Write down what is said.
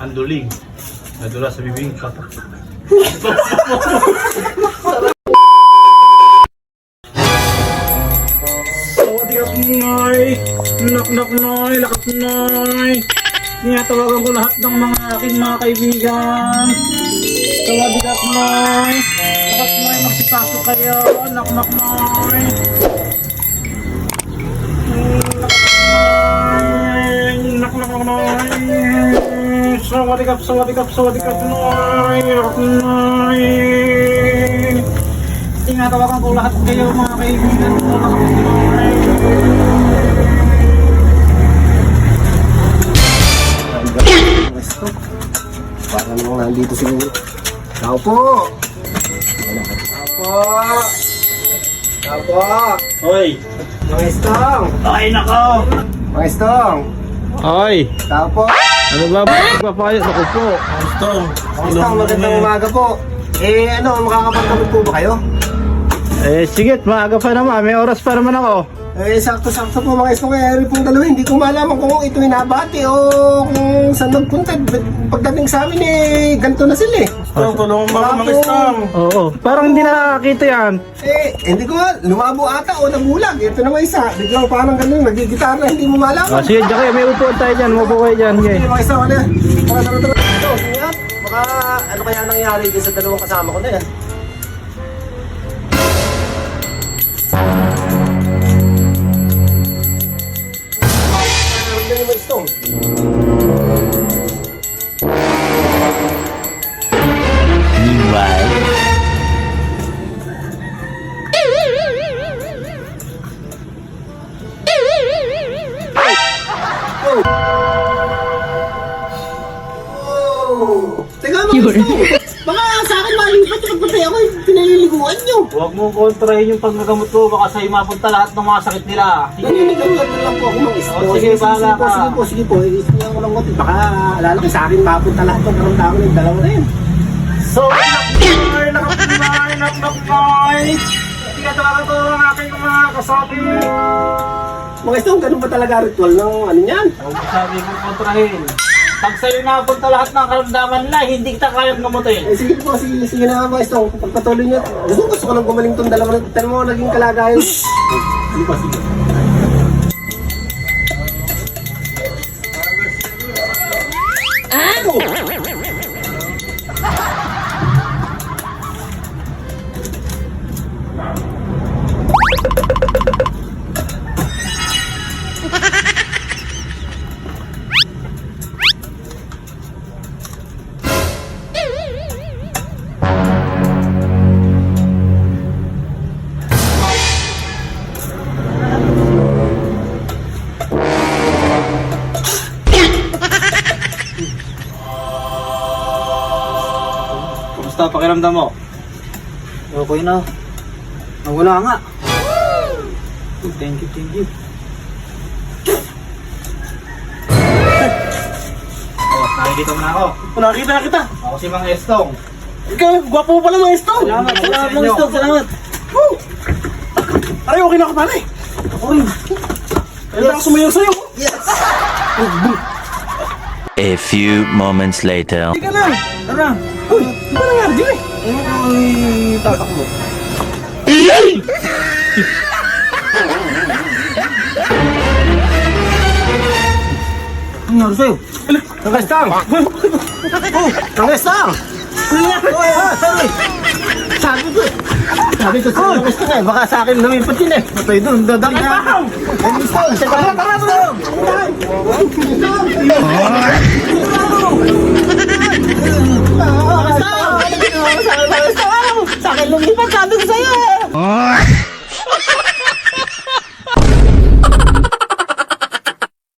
Anduling. Nadula sa bibing kata. Sawadikap Noy! Knock Noy! Lakas Noy! Tinatawagan ko lahat ng mga aking mga kaibigan. Sawadikap Noy! Lakas Noy! Magsipasok kayo! Knock Noy! Knock Noy! Sawadikap Noy! Noy! Tinatawagan ko lahat kayo mga kaibigan ko. Parang namang nandito siguro. Tao po! Tao po! Tao po! Hoy! Mga Estong! Ay nako! Mga Estong! Ay! Tao po! Ano ba? Papayos ako po. Gusto. Mga Estong, magandang umaga po. Makakapagkamot po ba kayo? Sige, maaga pa naman. May oras pa naman ako. Sakto-sakto po mga Estong. Kaya rin pong dalawa, hindi ko malaman kung ito hinabati o kung saan nagpunta. Pagdating sa amin ganito na sila Tulungan mo ako, mga Estong. Oo. Parang hindi nakakita yan. Hindi ko nga, lumabo ata o nabulag. Ito naman isa. Biglang parang ganun, nagigitara, hindi mo malaman. Sige, Jackie, may upuan tayo dyan. Umupo kayo dyan. Okay, mga Estong, ano yan? Tara. Ito, ingat. Baka ano kaya nangyari din sa dalawang kasama ko na yan. Teka mga Estong, baka sa akin malipat yung pagpatay ako, pinaliliguan nyo. Huwag mo kontrahin yung paggagamot ko. Baka sa'yo mapunta lahat ng mga sakit nila. Naninigaw lang po ako mga Estong. Sige, bahala ka. Sige po. Isipin ko lang ko. Baka alala ko sa akin mapunta lahat ng karamdaman ng dalawa na yun. So, knock. Tinatawagan ko ang aking mga kasabi. Mga Estong, ganun ba talaga ritual ng ano yan? Huwag mo sabi kong kontrahin. Pag sa'yo napunta lahat ng karamdaman nila, hindi kita kayang gamutin. Sige po, sige na mga Estong. Pagpatuloy nyo. Gusto ko lang gumaling tong dalawa na tignan mo naging kalagayan. Sige po, sige. Kumusta pakiramdam mo? Okay na. Wala nga. Thank you. Nakikita mo na ako. Nakita na kita. Ako si Mang Estong. Ikaw, gwapo pala mga Estong. Salamat mga Estong, salamat. Woo! Aray, okay na ka pala eh. Okay. Kaya ako sumayaw sa'yo. Yes! A few moments later. Hindi ka na. Tara. Uy, di ba nangyari din eh? Ay, tatak mo. Ano nangyari sa'yo? Nangestang! Oh, nangestang! Sorry! Sabi ko sa'yo, nangestang eh. Baka sa akin lumipat yun eh. Patay doon, dadang na. Nangestang! Tara! Sa akin lumipat, sabi ko sa'yo eh!